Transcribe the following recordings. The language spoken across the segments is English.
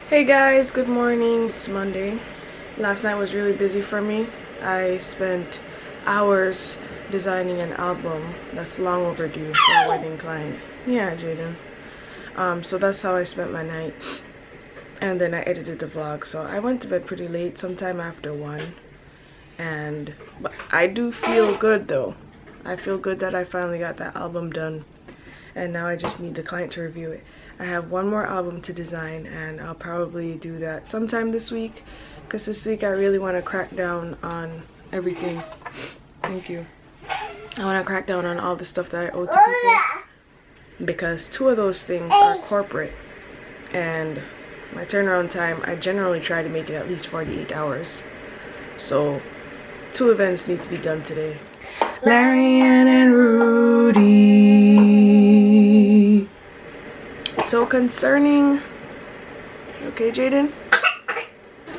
Hey guys, good morning. It's Monday. Last night was really busy for me. I spent hours designing an album that's long overdue for a wedding client. Yeah, Jaden. So that's how I spent my night. And then I edited the vlog. So I went to bed pretty late, sometime after 1. But I do feel good though. I feel good that I finally got that album done. And now I just need the client to review it. I have one more album to design, and I'll probably do that sometime this week, because this week I really want to crack down on everything. Thank you. I want to crack down on all the stuff that I owe to people, because 2 of those things are corporate, and my turnaround time, I generally try to make it at least 48 hours. So 2 events need to be done today. Larianne and Roody. So concerning, okay Jaden?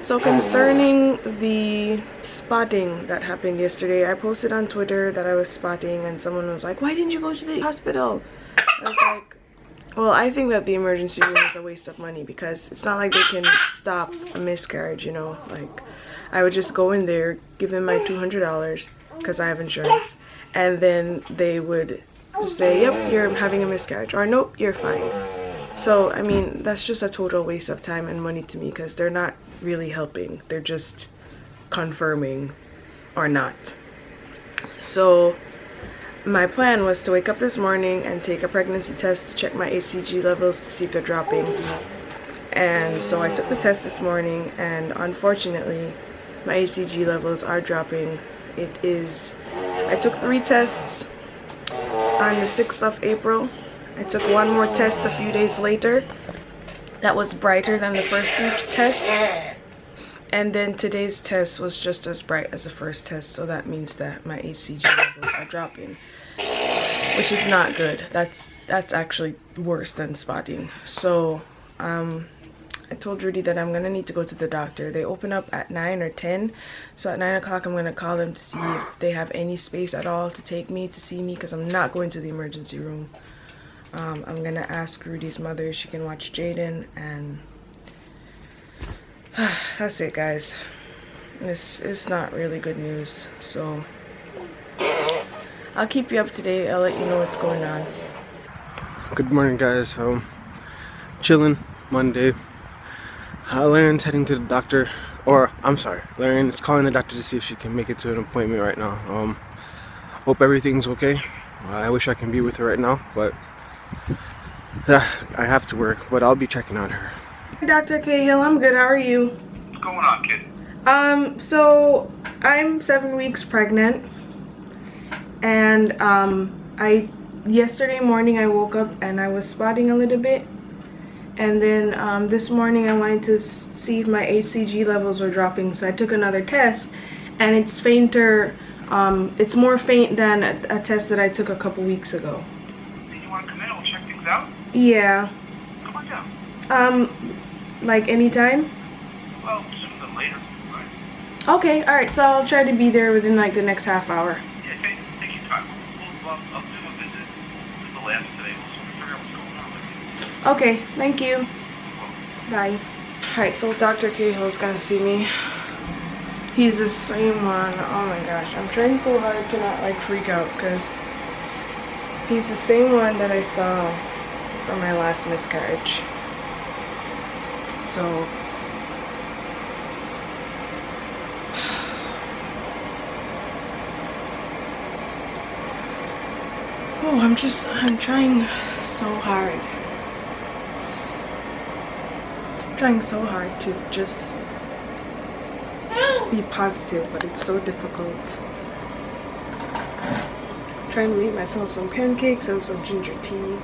So concerning the spotting that happened yesterday, I posted on Twitter that I was spotting, and someone was like, why didn't you go to the hospital? I was like, well, I think that the emergency room is a waste of money, because it's not like they can stop a miscarriage, you know? Like, I would just go in there, give them my $200, because I have insurance, and then they would just say, yep, you're having a miscarriage, or nope, you're fine. So, I mean, that's just a total waste of time and money to me, because they're not really helping. They're just confirming or not. So, my plan was to wake up this morning and take a pregnancy test to check my hCG levels to see if they're dropping. And so I took the test this morning, and unfortunately, my hCG levels are dropping. I took 3 tests on the 6th of April. I took one more test a few days later that was brighter than the first 3 tests, and then today's test was just as bright as the first test, so that means that my hCG levels are dropping, which is not good. That's actually worse than spotting. So I told Roody that I'm gonna need to go to the doctor. They open up at 9 or 10, so at 9 o'clock I'm gonna call them to see if they have any space at all to take me to see me, because I'm not going to the emergency room. I'm gonna ask Roody's mother if she can watch Jaden, and that's it, guys. This is not really good news, so I'll keep you up to date. I'll let you know what's going on. Good morning, guys. Chilling Monday. Larianne's heading to the doctor, or I'm sorry, Larianne is calling the doctor to see if she can make it to an appointment right now. Hope everything's okay. I wish I can be with her right now, but I have to work, but I'll be checking on her. Dr. Cahill, I'm good. How are you? What's going on, kid? So I'm 7 weeks pregnant, and yesterday morning I woke up and I was spotting a little bit, and then this morning I wanted to see if my hCG levels were dropping, so I took another test, and it's fainter. It's more faint than a test that I took a couple weeks ago. Do you want to come in? We'll check things out. Yeah. Come on down. Like anytime? Well, sooner than later, right? Okay, alright, so I'll try to be there within like the next half hour. Yeah, take your time. I'll do a visit to the labs today. We'll sort of figure out what's going on with you. Okay, thank you. Bye. Alright, so Dr. Cahill's gonna see me. He's the same one. Oh my gosh, I'm trying so hard to not like freak out, because he's the same one that I saw for my last miscarriage. So oh, I'm trying so hard. I'm trying so hard to just be positive, but it's so difficult. I'm trying to make myself some pancakes and some ginger tea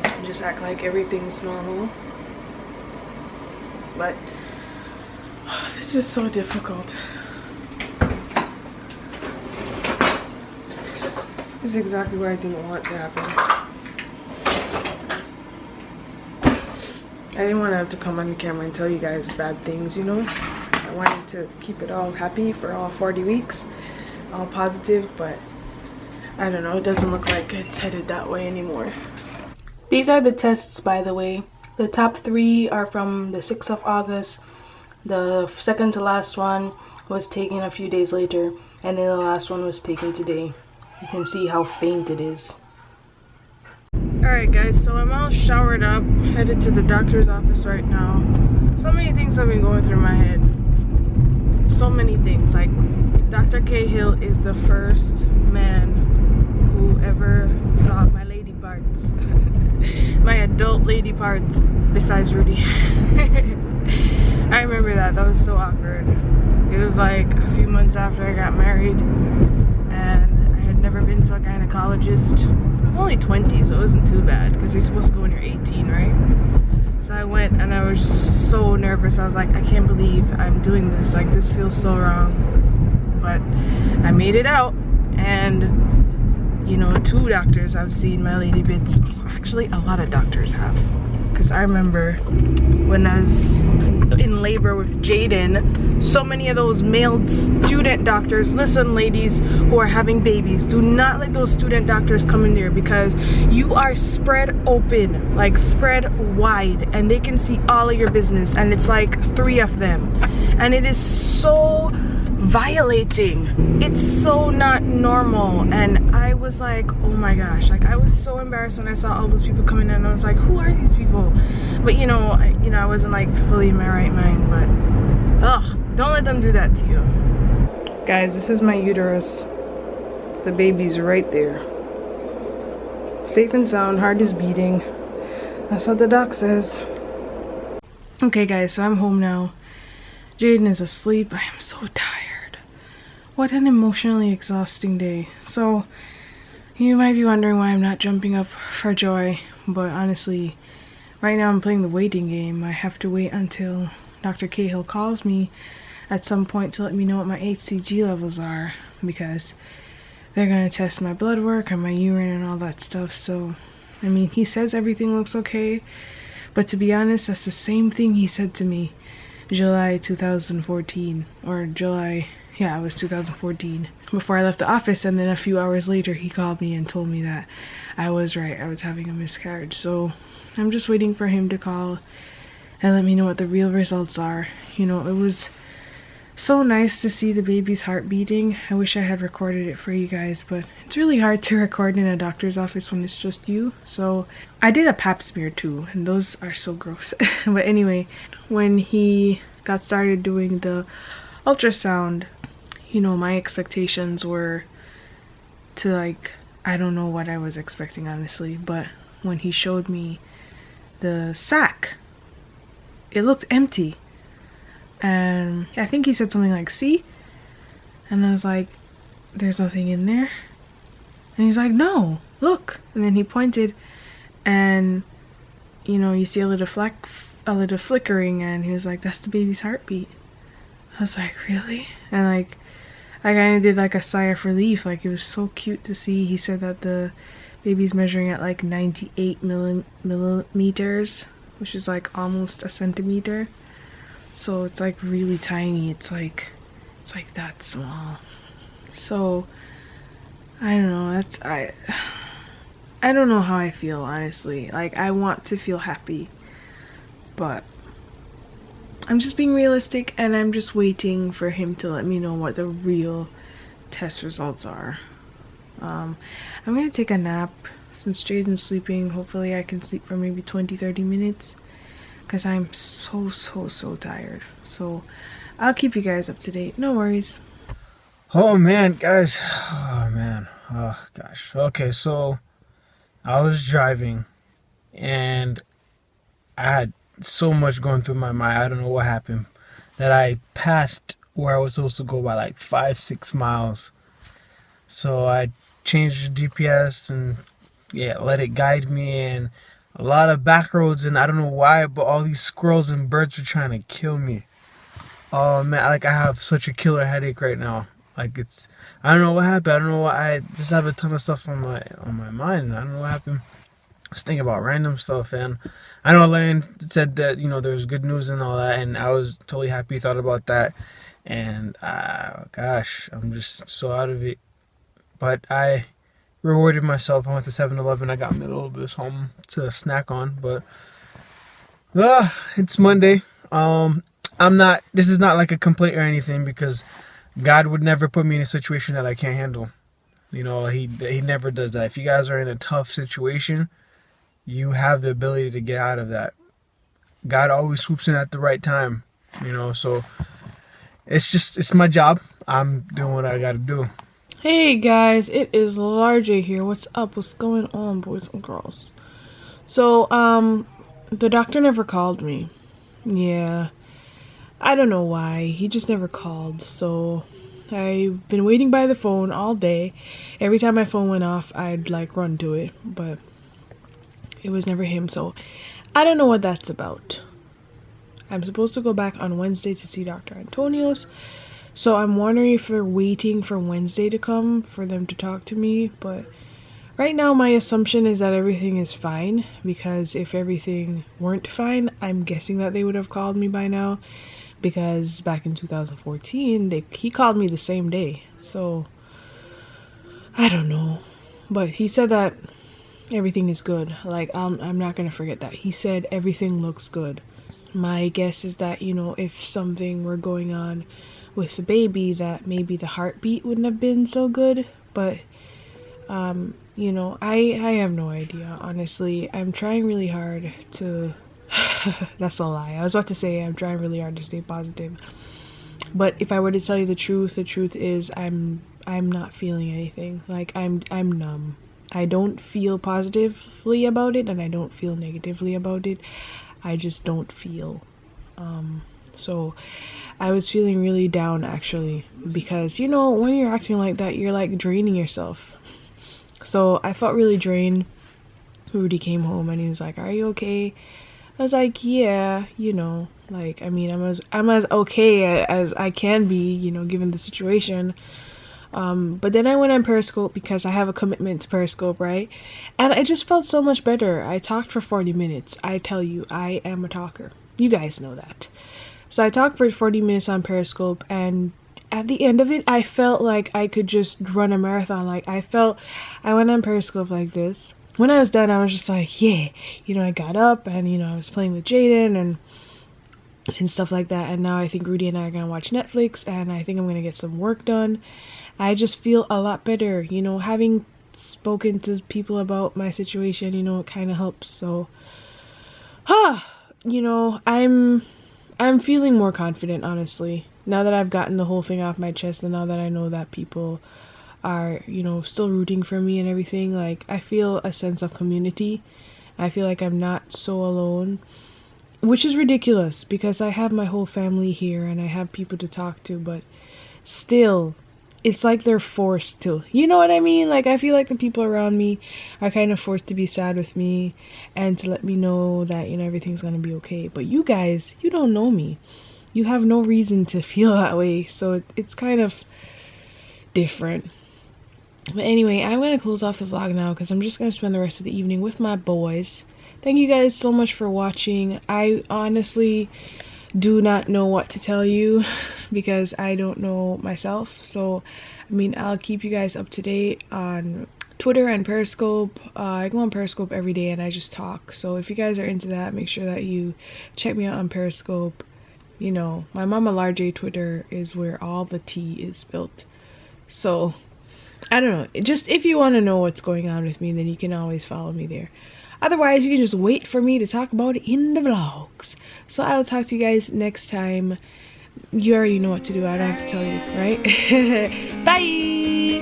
and just act like everything's normal, but this is so difficult. This is exactly what I didn't want to happen. I didn't want to have to come on the camera and tell you guys bad things, you know? I wanted to keep it all happy for all 40 weeks, all positive, but I don't know, it doesn't look like it's headed that way anymore. These are the tests, by the way. The top 3 are from the 6th of August. The second to last one was taken a few days later, and then the last one was taken today. You can see how faint it is. Alright guys, so I'm all showered up, headed to the doctor's office right now. So many things have been going through my head. So many things. Like, Dr. Cahill is the first man who ever saw my lady parts. My adult lady parts, besides Roody. I remember that. That was so awkward. It was like a few months after I got married, and I had never been to a gynecologist. I was only 20, so it wasn't too bad, because you're supposed to go when you're 18, right? So I went, and I was just so nervous. I was like, I can't believe I'm doing this. Like, this feels so wrong. But I made it out, and you know, 2 doctors have seen my lady bits. Actually, a lot of doctors have, because I remember when I was in labor with Jaden, so many of those male student doctors, listen ladies who are having babies, do not let those student doctors come in there, because you are spread open, like spread wide, and they can see all of your business, and it's like 3 of them, and it is so violating. It's so not normal. And I was like, oh my gosh, like I was so embarrassed when I saw all those people coming in, and I was like, who are these people? But you know, I wasn't like fully in my right mind. But ugh, don't let them do that to you. Guys, this is my uterus. The baby's right there, safe and sound, heart is beating. That's what the doc says. Okay guys, so I'm home now. Jaden is asleep. I am so tired. What an emotionally exhausting day. So, you might be wondering why I'm not jumping up for joy, but honestly, right now I'm playing the waiting game. I have to wait until Dr. Cahill calls me at some point to let me know what my hCG levels are, because they're gonna test my blood work and my urine and all that stuff. So, I mean, he says everything looks okay, but to be honest, that's the same thing he said to me July 2014, or July, yeah, it was 2014, before I left the office. And then a few hours later he called me and told me that I was right, I was having a miscarriage. So I'm just waiting for him to call and let me know what the real results are. You know, it was so nice to see the baby's heart beating. I wish I had recorded it for you guys, but it's really hard to record in a doctor's office when it's just you. So I did a pap smear too, and those are so gross. But anyway, when he got started doing the ultrasound, you know, my expectations were to, like, I don't know what I was expecting honestly, but when he showed me the sac, it looked empty. And I think he said something like, see? And I was like, there's nothing in there. And he's like, no, look. And then he pointed, and you know, you see a little flickering, and he was like, that's the baby's heartbeat. I was like, really? And like, I kind of did like a sigh of relief. Like, it was so cute to see. He said that the baby's measuring at like 98 millimeters, which is like almost a centimeter. So it's like really tiny. It's like that small. So I don't know, I don't know how I feel honestly. Like, I want to feel happy, but I'm just being realistic, and I'm just waiting for him to let me know what the real test results are. I'm gonna take a nap since Jaden's sleeping. Hopefully I can sleep for maybe 20-30 minutes, because I'm so tired. So I'll keep you guys up to date, no worries. Oh man, guys. Oh man. Oh gosh. Okay, so I was driving and I had so much going through my mind. I don't know what happened, that I passed where I was supposed to go by like 5-6 miles. So I changed the GPS and yeah, let it guide me, and a lot of back roads, and I don't know why, but all these squirrels and birds were trying to kill me. Oh man, like I have such a killer headache right now. Like, it's, I don't know what happened. I don't know why. I just have a ton of stuff on my mind. I don't know what happened. I was thinking about random stuff, and I know Larianne said that, you know, there's good news and all that, and I was totally happy, thought about that, and gosh, I'm just so out of it. But I rewarded myself. I went to 7-Eleven. I got me a little bit of something to snack on, but It's Monday. This is not like a complaint or anything, because God would never put me in a situation that I can't handle. You know, he never does that. If you guys are in a tough situation, you have the ability to get out of that. God always swoops in at the right time, you know, so it's my job. I'm doing what I gotta do. Hey guys, it is LarJ here. What's up? What's going on, boys and girls? So, the doctor never called me. Yeah, I don't know why. He just never called. So, I've been waiting by the phone all day. Every time my phone went off, I'd like run to it, but it was never him. So, I don't know what that's about. I'm supposed to go back on Wednesday to see Dr. Antonio's. So I'm wondering if they're waiting for Wednesday to come for them to talk to me, but right now my assumption is that everything is fine, because if everything weren't fine, I'm guessing that they would have called me by now, because back in 2014, he called me the same day. So I don't know, but he said that everything is good. Like, I'm not gonna forget that. He said everything looks good. My guess is that, you know, if something were going on with the baby, that maybe the heartbeat wouldn't have been so good, but you know, I have no idea, honestly. I'm trying really hard to that's a lie. I was about to say I'm trying really hard to stay positive, but if I were to tell you the truth is I'm not feeling anything. Like, I'm numb. I don't feel positively about it, and I don't feel negatively about it. I just don't feel. So I was feeling really down, actually, because, you know, when you're acting like that, you're like draining yourself. So I felt really drained. Roody came home and he was like, "Are you okay?" I was like, "Yeah, you know, like, I mean, I'm as okay as I can be, you know, given the situation." But then I went on Periscope because I have a commitment to Periscope, right? And I just felt so much better. I talked for 40 minutes. I tell you, I am a talker. You guys know that. So I talked for 40 minutes on Periscope, and at the end of it, I felt like I could just run a marathon. Like, I went on Periscope like this. When I was done, I was just like, yeah, you know, I got up and, you know, I was playing with Jaden and stuff like that. And now I think Roody and I are gonna watch Netflix, and I think I'm gonna get some work done. I just feel a lot better, you know, having spoken to people about my situation, you know, it kind of helps. So, you know, I'm feeling more confident, honestly, now that I've gotten the whole thing off my chest, and now that I know that people are, you know, still rooting for me and everything. Like, I feel a sense of community. I feel like I'm not so alone, which is ridiculous because I have my whole family here and I have people to talk to, but still, it's like they're forced to. You know what I mean? Like, I feel like the people around me are kind of forced to be sad with me and to let me know that, you know, everything's gonna be okay. But you guys, you don't know me. You have no reason to feel that way. So it's kind of different. But anyway, I'm gonna close off the vlog now because I'm just gonna spend the rest of the evening with my boys. Thank you guys so much for watching. I honestly do not know what to tell you because I don't know myself. So, I mean, I'll keep you guys up to date on Twitter and Periscope. I go on Periscope every day and I just talk. So if you guys are into that, make sure that you check me out on Periscope. You know, my mommalarj Twitter is where all the tea is spilled. So, I don't know. Just if you want to know what's going on with me, then you can always follow me there. Otherwise, you can just wait for me to talk about it in the vlogs. So I will talk to you guys next time. You already know what to do. I don't have to tell you, right? Bye!